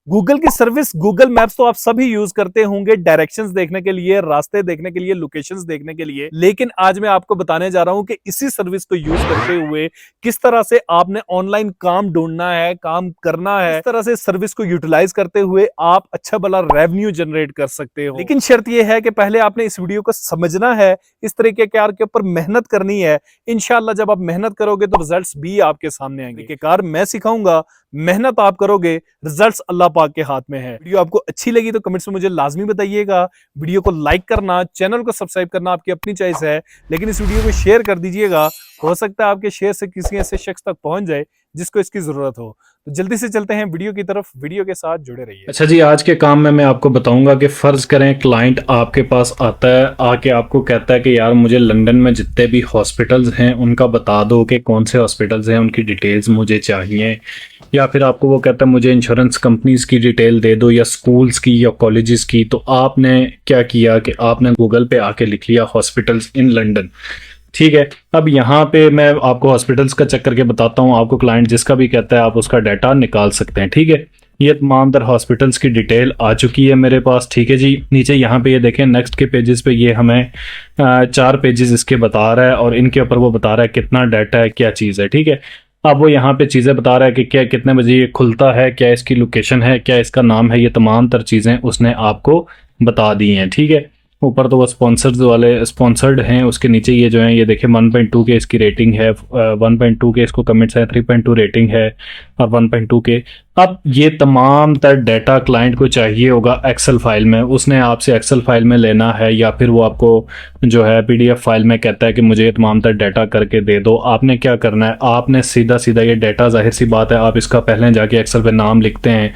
Google की service Google maps तो आप सभी यूज करते होंगे डायरेक्शंस देखने के लिए, रास्ते देखने के लिए, लोकेशंस देखने के लिए। लेकिन आज मैं आपको बताने जा रहा हूं कि इसी सर्विस को यूज करते हुए किस तरह से आपने ऑनलाइन काम ढूंढना है, काम करना है, किस तरह से सर्विस को यूटिलाइज करते हुए आप अच्छा भला रेवेन्यू जनरेट कर सकते हो। लेकिन शर्त यह है कि पहले आपने इस वीडियो को समझना है, इस तरीके के के ऊपर मेहनत करनी है। इंशाल्लाह जब आप मेहनत करोगे तो रिजल्ट्स भी आपके सामने आएंगे। कार मैं सिखाऊंगा, मेहनत आप करोगे, रिजल्ट्स अल्लाह पाक के हाथ में है। वीडियो आपको अच्छी लगी तो कमेंट्स में मुझे लाजमी बताइएगा। वीडियो को लाइक करना, चैनल को सब्सक्राइब करना आपकी अपनी चॉइस है, लेकिन इस वीडियो को शेयर कर दीजिएगा। हो सकता है आपके शेयर से किसी ऐसे शख्स तक पहुंच जाए जिसको इसकी जरूरत हो। तो जल्दी से चलते हैं वीडियो की तरफ, वीडियो के साथ जुड़े रहिए। अच्छा जी, आज के काम में मैं आपको बताऊंगा कि फ़र्ज़ करें क्लाइंट आपके पास आता है, आके आपको कहता है कि यार मुझे लंदन में जितने भी हॉस्पिटल्स हैं उनका बता दो कि कौन से हॉस्पिटल्स हैं, उनकी डिटेल्स मुझे चाहिए। या फिर आपको वो कहता है मुझे इंश्योरेंस कंपनीज़ की डिटेल दे दो, या स्कूल्स की या कॉलेजेस की। तो आपने क्या किया कि आपने गूगल पे आके लिख लिया हॉस्पिटल्स इन लंदन। ठीक है, अब यहाँ पे मैं आपको हॉस्पिटल्स का चेक करके बताता हूँ। आपको क्लाइंट जिसका भी कहता है आप उसका डाटा निकाल सकते हैं। ठीक है, ये तमाम तर हॉस्पिटल्स की डिटेल आ चुकी है मेरे पास। ठीक है जी, नीचे यहाँ पे ये देखें नेक्स्ट के पेजेस पे ये हमें 4 पेजेस इसके बता रहा है, और इनके ऊपर वो बता रहा है कितना डाटा है, क्या चीज़ है। ठीक है, अब वो यहाँ पे चीज़ें बता रहा है कि क्या कितने बजे ये खुलता है, क्या इसकी लोकेशन है, क्या इसका नाम है। ये तमाम तर चीज़ें उसने आपको बता दी हैं। ठीक है, ऊपर तो वो स्पॉन्सर्ड वाले स्पॉन्सर्ड हैं, उसके नीचे ये जो है ये देखिए 1.2 के इसकी रेटिंग है, 1.2 के इसको कमेंट्स है, 3.2 रेटिंग है और 1.2 के। अब ये तमाम तर डाटा क्लाइंट को चाहिए होगा एक्सेल फाइल में, उसने आपसे एक्सेल फाइल में लेना है, या फिर वो आपको जो है पीडीएफ फाइल में कहता है कि मुझे ये तमाम तर डाटा करके दे दो। आपने क्या करना है, आपने सीधा सीधा ये डाटा, जाहिर सी बात है आप इसका पहले जाके एक्सेल पे नाम लिखते हैं,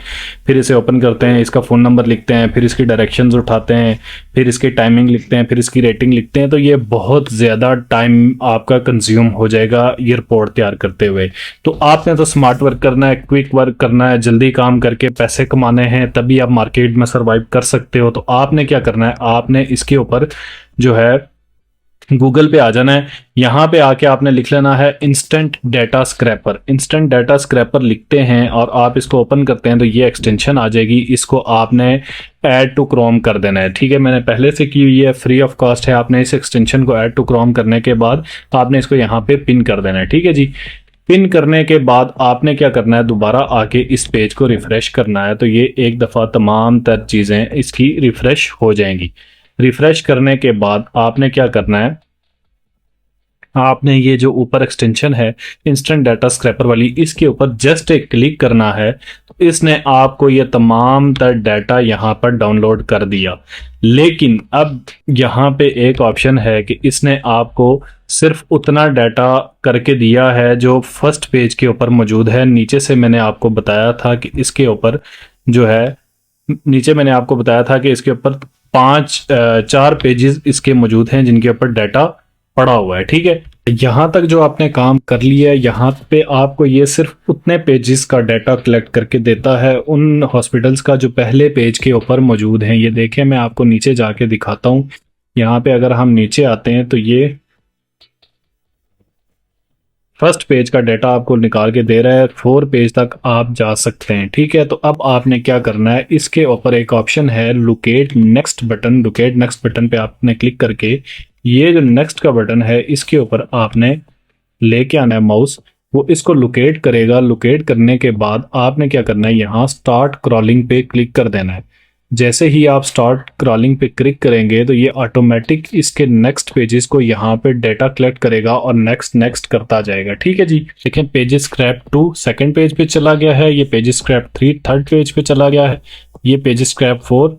फिर इसे ओपन करते हैं, इसका फ़ोन नंबर लिखते हैं, फिर इसकी डायरेक्शंस उठाते हैं, फिर इसकी टाइमिंग लिखते हैं, फिर इसकी रेटिंग लिखते हैं। तो ये बहुत ज़्यादा टाइम आपका कंज्यूम हो जाएगा ये रिपोर्ट तैयार करते हुए। तो आपने तो स्मार्ट वर्क करना है, क्विक वर्क करना है, जल्दी काम करके पैसे कमाने हैं, तभी आप मार्केट में सर्वाइव कर सकते हो। तो आपने क्या करना है, आपने इसके ऊपर जो है गूगल पे आ जाना है। यहाँ पे आके आपने लिख लेना है instant data scraper. Instant data scraper लिखते हैं और आप इसको ओपन करते हैं तो ये एक्सटेंशन आ जाएगी। इसको आपने ऐड टू क्रोम कर देना है। ठीक है, मैंने पहले से की हुई है, फ्री ऑफ कॉस्ट है। आपने इस एक्सटेंशन को ऐड टू क्रोम करने के बाद आपने इसको यहाँ पे पिन कर देना है। ठीक है जी, पिन करने के बाद आपने क्या करना है, दोबारा आके इस पेज को रिफ्रेश करना है। तो ये एक दफ़ा तमाम तर चीज़ें इसकी रिफ्रेश हो जाएंगी। रिफ्रेश करने के बाद आपने क्या करना है, आपने ये जो ऊपर एक्सटेंशन है इंस्टेंट डाटा स्क्रैपर वाली, इसके ऊपर जस्ट एक क्लिक करना है। तो इसने आपको ये तमाम तर डाटा यहाँ पर डाउनलोड कर दिया। लेकिन अब यहाँ पे एक ऑप्शन है कि इसने आपको सिर्फ उतना डाटा करके दिया है जो फर्स्ट पेज के ऊपर मौजूद है। नीचे से मैंने आपको बताया था कि इसके ऊपर जो है, नीचे मैंने आपको बताया था कि इसके ऊपर 4 पेजेस इसके मौजूद हैं जिनके ऊपर डाटा पड़ा हुआ है। ठीक है, यहाँ तक जो आपने काम कर लिया है, यहाँ पे आपको ये सिर्फ उतने पेजेस का डाटा कलेक्ट करके देता है उन हॉस्पिटल्स का जो पहले पेज के ऊपर मौजूद हैं। ये देखें, मैं आपको नीचे जाके दिखाता हूँ। यहाँ पे अगर हम नीचे आते हैं तो ये फर्स्ट पेज का डाटा आपको निकाल के दे रहा है, 4 पेज तक आप जा सकते हैं। ठीक है, तो अब आपने क्या करना है, इसके ऊपर एक ऑप्शन है locate next button. Locate next button पे आपने क्लिक करके ये जो नेक्स्ट का बटन है इसके ऊपर आपने लेके आना है माउस, वो इसको लोकेट करेगा। लोकेट करने के बाद आपने क्या करना है, यहाँ स्टार्ट क्रॉलिंग पे क्लिक कर देना है। जैसे ही आप स्टार्ट क्रॉलिंग पे क्लिक करेंगे तो ये ऑटोमेटिक इसके नेक्स्ट पेजेस को यहाँ पे डाटा कलेक्ट करेगा और नेक्स्ट नेक्स्ट करता जाएगा। ठीक है जी, देखें पेजेस स्क्रैप 2 सेकंड पेज पे चला गया है, ये पेजेस स्क्रैप 3 थर्ड पेज पे चला गया है, ये पेजेस स्क्रैप 4,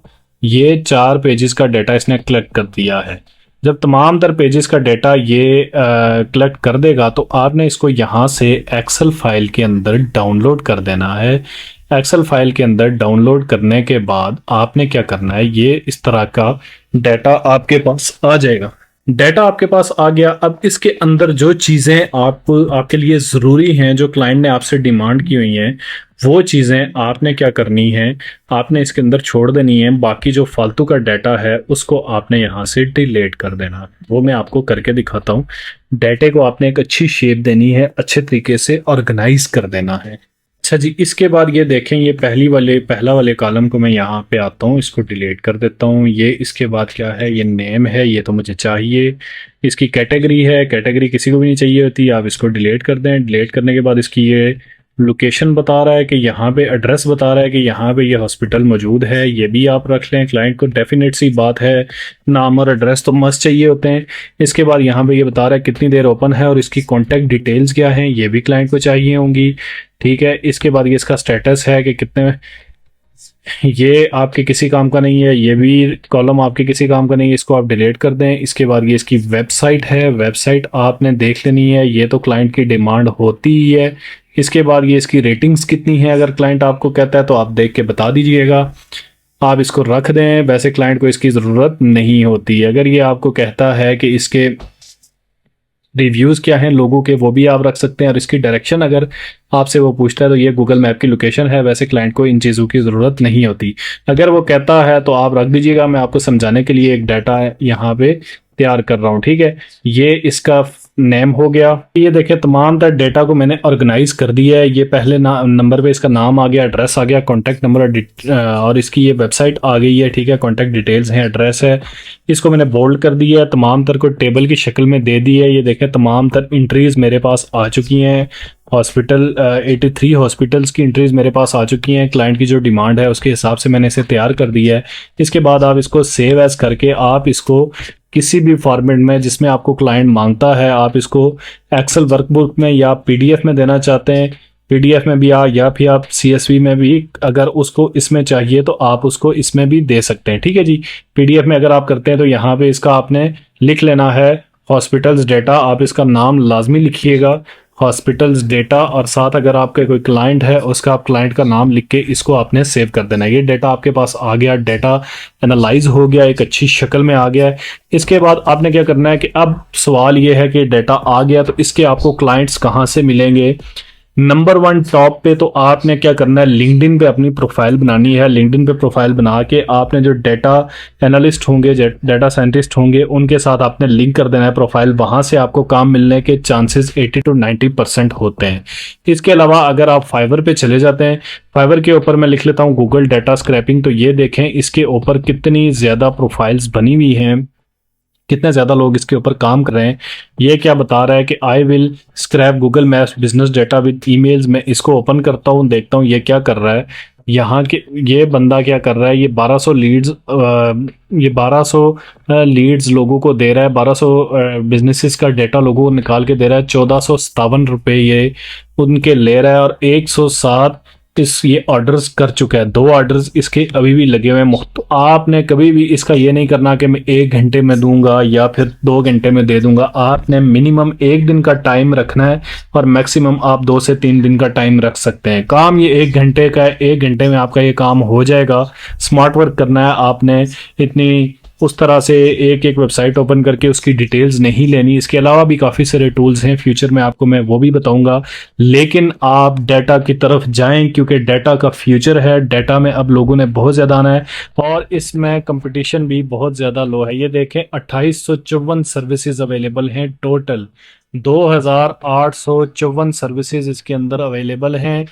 ये 4 पेजेस का डाटा इसने कलेक्ट कर दिया है। जब तमाम तर पेजेस का डाटा ये कलेक्ट कर देगा तो आपने इसको यहाँ से एक्सेल फाइल के अंदर डाउनलोड कर देना है। एक्सेल फाइल के अंदर डाउनलोड करने के बाद आपने क्या करना है, ये इस तरह का डाटा आपके पास आ जाएगा। डाटा आपके पास आ गया। अब इसके अंदर जो चीज़ें आपके लिए ज़रूरी हैं, जो क्लाइंट ने आपसे डिमांड की हुई हैं, वो चीज़ें आपने क्या करनी है, आपने इसके अंदर छोड़ देनी है। बाकी जो फालतू का डाटा है उसको आपने यहाँ से डिलीट कर देना। वो मैं आपको करके दिखाता हूँ। डाटे को आपने एक अच्छी शेप देनी है, अच्छे तरीके से ऑर्गेनाइज कर देना है। अच्छा जी, इसके बाद ये देखें, ये पहला वाले कॉलम को मैं यहाँ पे आता हूँ, इसको डिलीट कर देता हूँ। ये इसके बाद क्या है, ये नेम है, ये तो मुझे चाहिए। इसकी कैटेगरी है, कैटेगरी किसी को भी नहीं चाहिए होती, आप इसको डिलीट कर दें। डिलीट करने के बाद इसकी ये लोकेशन बता रहा है कि यहाँ पे, एड्रेस बता रहा है कि यहाँ पे ये हॉस्पिटल मौजूद है, ये भी आप रख लें। क्लाइंट को डेफिनेट सी बात है, नाम और एड्रेस तो मस्ट चाहिए होते हैं। इसके बाद यहाँ पे ये बता रहा है कितनी देर ओपन है और इसकी कॉन्टैक्ट डिटेल्स क्या हैं, ये भी क्लाइंट को चाहिए होंगी। ठीक है, इसके बाद ये इसका स्टेटस है कि कितने, ये आपके किसी काम का नहीं है, ये भी कॉलम आपके किसी काम का नहीं है, इसको आप डिलीट कर दें। इसके बाद ये इसकी वेबसाइट है, वेबसाइट आपने देख लेनी है, ये तो क्लाइंट की डिमांड होती ही है। इसके बाद ये इसकी रेटिंग्स कितनी है, अगर क्लाइंट आपको कहता है तो आप देख के बता दीजिएगा, आप इसको रख दें। वैसे क्लाइंट को इसकी ज़रूरत नहीं होती। अगर ये आपको कहता है कि इसके रिव्यूज़ क्या हैं लोगों के, वो भी आप रख सकते हैं। और इसकी डायरेक्शन अगर आपसे वो पूछता है तो ये गूगल मैप की लोकेशन है। वैसे क्लाइंट को इन चीज़ों की ज़रूरत नहीं होती। अगर वो कहता है तो आप रख दीजिएगा। मैं आपको समझाने के लिए एक डाटा यहाँ पे तैयार कर रहा हूँ। ठीक है, ये इसका नेम हो गया। ये देखें, तमाम तर डेटा को मैंने ऑर्गेनाइज कर दिया है। ये पहले नंबर पे इसका नाम आ गया, एड्रेस आ गया, कॉन्टैक्ट नंबर और इसकी ये वेबसाइट आ गई है। ठीक है, कॉन्टैक्ट डिटेल्स हैं, एड्रेस है। इसको मैंने बोल्ड कर दिया है, तमाम तर को टेबल की शक्ल में दे दी है। ये देखें, तमाम तर इंट्रीज मेरे पास आ चुकी हैं। हॉस्पिटल 83 हॉस्पिटल्स की इंट्रीज मेरे पास आ चुकी हैं। क्लाइंट की जो डिमांड है उसके हिसाब से मैंने इसे तैयार कर दिया है। इसके बाद आप इसको सेव एज करके आप इसको किसी भी फॉर्मेट में जिसमें आपको क्लाइंट मांगता है, आप इसको एक्सेल वर्कबुक में या पीडीएफ में देना चाहते हैं, पीडीएफ में भी या फिर आप सीएसवी में भी अगर उसको इसमें चाहिए तो आप उसको इसमें भी दे सकते हैं। ठीक है जी, पीडीएफ में अगर आप करते हैं तो यहाँ पे इसका आपने लिख लेना है हॉस्पिटल्स डेटा, आप इसका नाम लाजमी लिखिएगा हॉस्पिटल्स डेटा, और साथ अगर आपके कोई क्लाइंट है उसका आप क्लाइंट का नाम लिख के इसको आपने सेव कर देना है। ये डेटा आपके पास आ गया, डेटा एनालाइज हो गया, एक अच्छी शक्ल में आ गया है। इसके बाद आपने क्या करना है कि अब सवाल ये है कि डेटा आ गया तो इसके आपको क्लाइंट्स कहाँ से मिलेंगे। नंबर 1 टॉप पे तो आपने क्या करना है, लिंक्डइन पे अपनी प्रोफाइल बनानी है। लिंक्डइन पे प्रोफाइल बना के आपने जो डेटा एनालिस्ट होंगे, डेटा साइंटिस्ट होंगे, उनके साथ आपने लिंक कर देना है प्रोफाइल। वहां से आपको काम मिलने के चांसेस 80 to 90% होते हैं। इसके अलावा अगर आप फाइवर पे चले जाते हैं, फाइवर के ऊपर मैं लिख लेता हूँ गूगल डेटा स्क्रैपिंग, तो ये देखें इसके ऊपर कितनी ज़्यादा प्रोफाइल्स बनी हुई हैं, कितने ज़्यादा लोग इसके ऊपर काम कर रहे हैं। ये क्या बता रहा है कि I will scrap Google maps business data with emails. मैं इसको ओपन करता हूँ, देखता हूँ ये क्या कर रहा है। यहाँ के ये बंदा क्या कर रहा है, ये 1200 लीड्स लोगों को दे रहा है, 1200 बिजनेसेस का डेटा लोगों को निकाल के दे रहा है। 1457 ये उनके ले रहा है और 107 ये ऑर्डर्स कर चुका है। 2 ऑर्डर्स इसके अभी भी लगे हुए हैं। तो आपने कभी भी इसका ये नहीं करना कि मैं 1 घंटे में दूंगा या फिर 2 घंटे में दे दूंगा। आपने मिनिमम 1 दिन का टाइम रखना है और मैक्सिमम आप 2 से 3 दिन का टाइम रख सकते हैं। काम ये 1 घंटे का है, 1 घंटे में आपका ये काम हो जाएगा। स्मार्ट वर्क करना है आपने, इतनी उस तरह से एक वेबसाइट ओपन करके उसकी डिटेल्स नहीं लेनी। इसके अलावा भी काफ़ी सारे टूल्स हैं, फ्यूचर में आपको मैं वो भी बताऊंगा। लेकिन आप डाटा की तरफ जाएं क्योंकि डाटा का फ्यूचर है। डाटा में अब लोगों ने बहुत ज़्यादा आना है और इसमें कंपटीशन भी बहुत ज़्यादा लो है। ये देखें 2854 सर्विसेज अवेलेबल हैं, टोटल 2854 सर्विसेज इसके अंदर अवेलेबल हैं।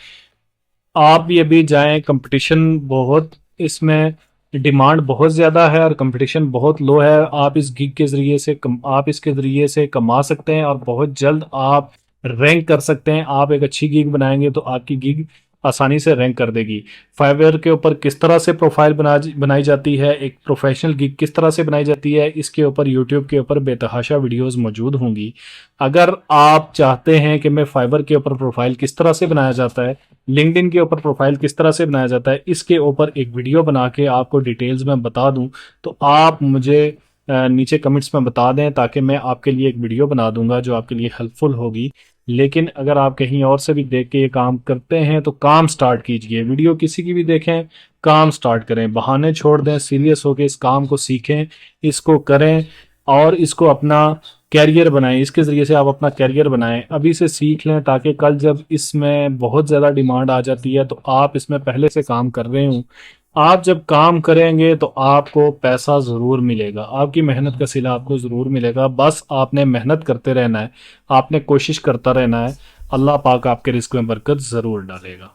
आप ये भी जाएं, कंपटीशन बहुत, इसमें डिमांड बहुत ज़्यादा है और कंपटीशन बहुत लो है। आप इस गिग के ज़रिए से आप इसके ज़रिए से कमा सकते हैं और बहुत जल्द आप रैंक कर सकते हैं। आप एक अच्छी गिग बनाएंगे तो आपकी गिग आसानी से रैंक कर देगी। फाइवर के ऊपर किस तरह से प्रोफाइल बनाई जाती है, एक प्रोफेशनल गिग किस तरह से बनाई जाती है, इसके ऊपर यूट्यूब के ऊपर बेतहाशा वीडियोस मौजूद होंगी। अगर आप चाहते हैं कि मैं फाइवर के ऊपर प्रोफाइल किस तरह से बनाया जाता है, लिंक्डइन के ऊपर प्रोफाइल किस तरह से बनाया जाता है, इसके ऊपर एक वीडियो बना के आपको डिटेल्स में बता दूं तो आप मुझे नीचे कमेंट्स में बता दें ताकि मैं आपके लिए एक वीडियो बना दूंगा जो आपके लिए हेल्पफुल होगी। लेकिन अगर आप कहीं और से भी देख के ये काम करते हैं तो काम स्टार्ट कीजिए। वीडियो किसी की भी देखें, काम स्टार्ट करें, बहाने छोड़ दें, सीरियस होकर इस काम को सीखें, इसको करें और इसको अपना कैरियर बनाएं। इसके ज़रिए से आप अपना कैरियर बनाएं, अभी से सीख लें ताकि कल जब इसमें बहुत ज़्यादा डिमांड आ जाती है तो आप इसमें पहले से काम कर रहे हों। आप जब काम करेंगे तो आपको पैसा ज़रूर मिलेगा, आपकी मेहनत का सिला आपको ज़रूर मिलेगा। बस आपने मेहनत करते रहना है, आपने कोशिश करता रहना है। अल्लाह पाक आपके रिस्क में बरकत ज़रूर डालेगा।